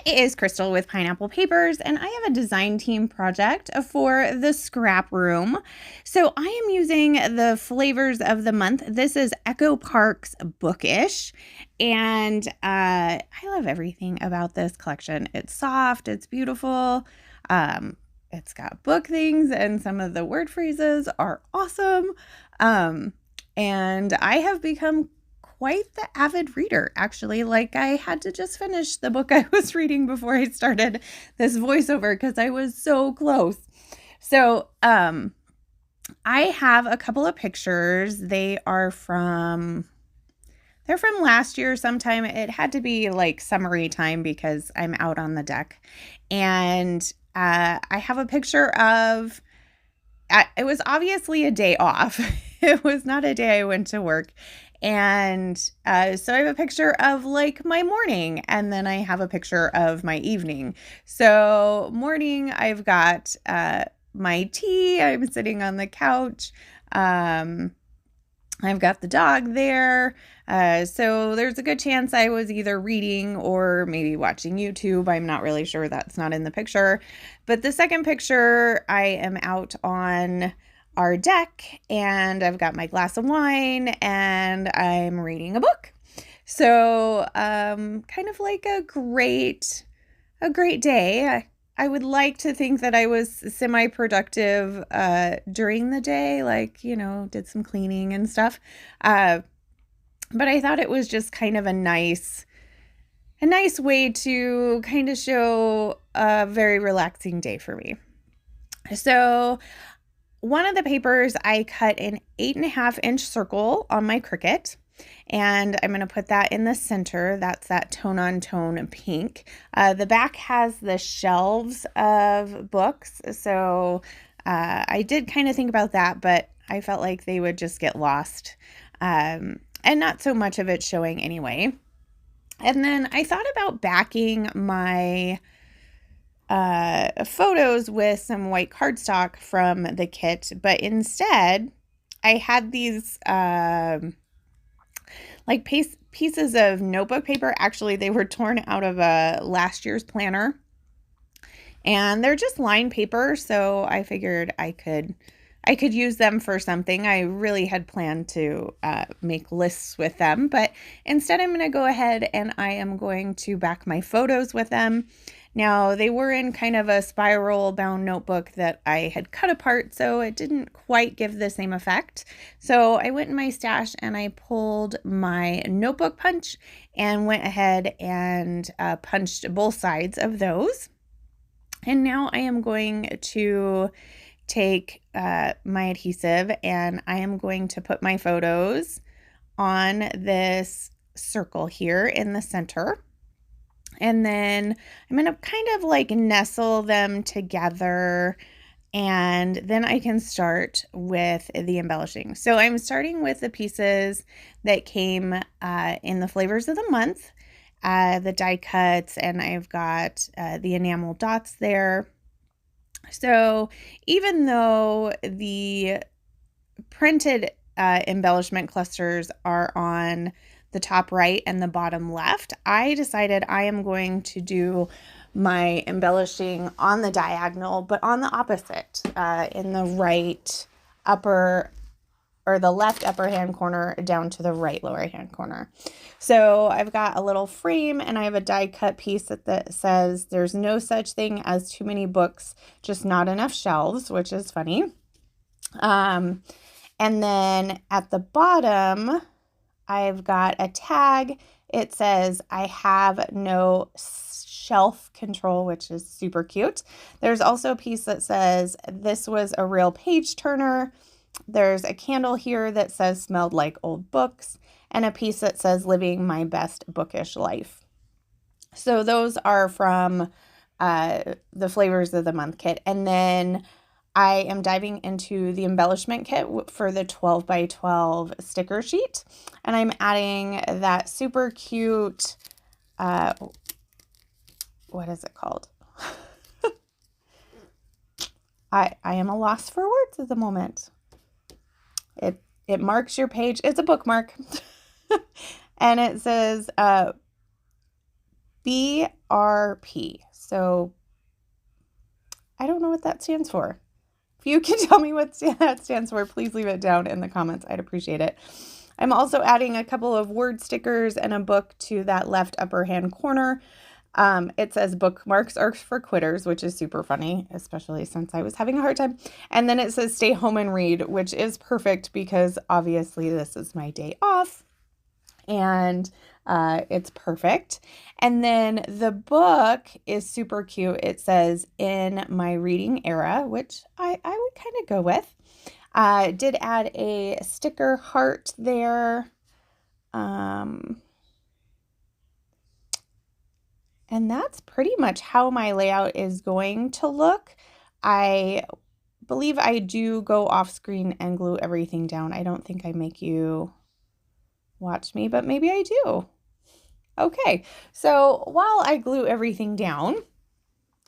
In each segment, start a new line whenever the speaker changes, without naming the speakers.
It is Crystal with Pineapple Papers, and I have a design team project for the Scrap Room. So I am using the flavors of the month. This is Echo Park's Bookish, and I love everything about this collection. It's soft, it's beautiful, it's got book things, and some of the word phrases are awesome. And I have become quite the avid reader, actually. Like, I had to just finish the book I was reading before I started this voiceover because I was so close. So I have a couple of pictures. They're from last year sometime. It had to be like summery time because I'm out on the deck. And I have a picture of, it was obviously a day off. It was not a day I went to work. And so I have a picture of like my morning, and then I have a picture of my evening. So morning, I've got my tea. I'm sitting on the couch. I've got the dog there. So there's a good chance I was either reading or maybe watching YouTube. I'm not really sure. That's not in the picture. But the second picture, I am out on our deck, and I've got my glass of wine, and I'm reading a book. So kind of like a great day. I would like to think that I was semi-productive during the day, like, did some cleaning and stuff. But I thought it was just kind of a nice way to kind of show a very relaxing day for me. So one of the papers, I cut an 8.5-inch circle on my Cricut, and I'm going to put that in the center. That's that tone-on-tone pink. The back has the shelves of books, so I did kind of think about that, but I felt like they would just get lost, and not so much of it showing anyway. And then I thought about backing my photos with some white cardstock from the kit, but instead I had these like pieces of notebook paper. Actually, they were torn out of a last year's planner, and they're just lined paper, so I figured I could use them for something. I really had planned to make lists with them, but instead I'm going to go ahead and I am going to back my photos with them. Now, they were in kind of a spiral bound notebook that I had cut apart, so it didn't quite give the same effect. So I went in my stash and I pulled my notebook punch and went ahead and punched both sides of those. And now I am going to take my adhesive, and I am going to put my photos on this circle here in the center. And then I'm going to kind of like nestle them together, and then I can start with the embellishing. So I'm starting with the pieces that came in the flavors of the month, the die cuts, and I've got the enamel dots there. So even though the printed embellishment clusters are on the top right and the bottom left, I decided I am going to do my embellishing on the diagonal, but on the opposite, in the right upper, or the left upper hand corner down to the right lower hand corner. So I've got a little frame, and I have a die cut piece that says there's no such thing as too many books, just not enough shelves, which is funny. And then at the bottom, I've got a tag. It says I have no shelf control, which is super cute. There's also a piece that says this was a real page turner. There's a candle here that says smelled like old books, and a piece that says living my best bookish life. So those are from the flavors of the month kit. And then I am diving into the embellishment kit for the 12 by 12 sticker sheet, and I'm adding that super cute, what is it called? I am a loss for words at the moment. It marks your page. It's a bookmark. And it says BRP. So I don't know what that stands for. If you can tell me what that stands for, please leave it down in the comments. I'd appreciate it. I'm also adding a couple of word stickers and a book to that left upper hand corner. It says bookmarks are for quitters, which is super funny, especially since I was having a hard time. And then it says stay home and read, which is perfect because obviously this is my day off and it's perfect. And then the book is super cute. It says in my reading era, which I would kind of go with. Did add a sticker heart there. And that's pretty much how my layout is going to look. I believe I do go off screen and glue everything down. I don't think I make you watch me, but maybe I do. Okay, so while I glue everything down,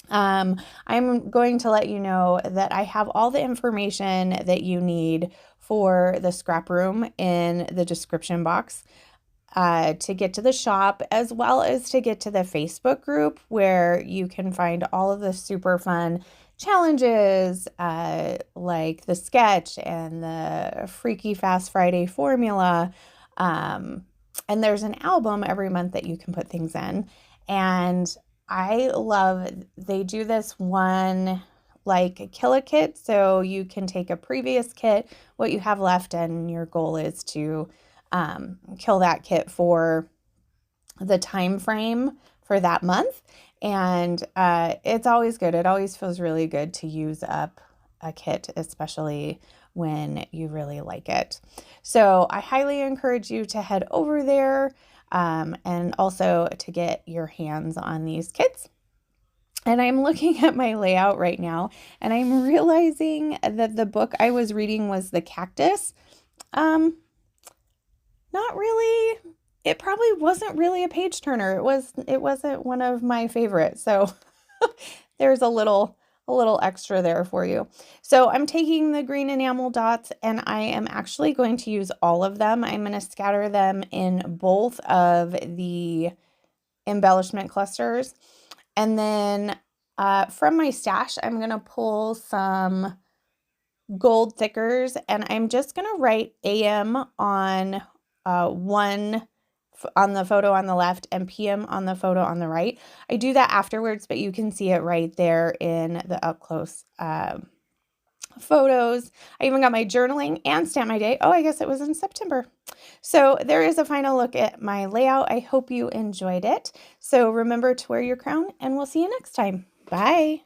I'm going to let you know that I have all the information that you need for the scrap room in the description box to get to the shop, as well as to get to the Facebook group where you can find all of the super fun challenges like the sketch and the Freaky Fast Friday formula. And there's an album every month that you can put things in. And I love, they do this one like kill a kit. So you can take a previous kit, what you have left, and your goal is to kill that kit for the time frame for that month. And it's always good. It always feels really good to use up a kit, especially when you really like it. So I highly encourage you to head over there and also to get your hands on these kits. And I'm looking at my layout right now and I'm realizing that the book I was reading was The Cactus. Not really. It probably wasn't really a page turner. It wasn't one of my favorites. So there's a little extra there for you. So I'm taking the green enamel dots and I am actually going to use all of them. I'm going to scatter them in both of the embellishment clusters. And then from my stash, I'm going to pull some gold thickers and I'm just going to write AM on one on the photo on the left and PM on the photo on the right. I do that afterwards, but you can see it right there in the up close photos. I even got my journaling and stamp my day. Oh, I guess it was in September. So there is a final look at my layout. I hope you enjoyed it. So remember to wear your crown and we'll see you next time. Bye.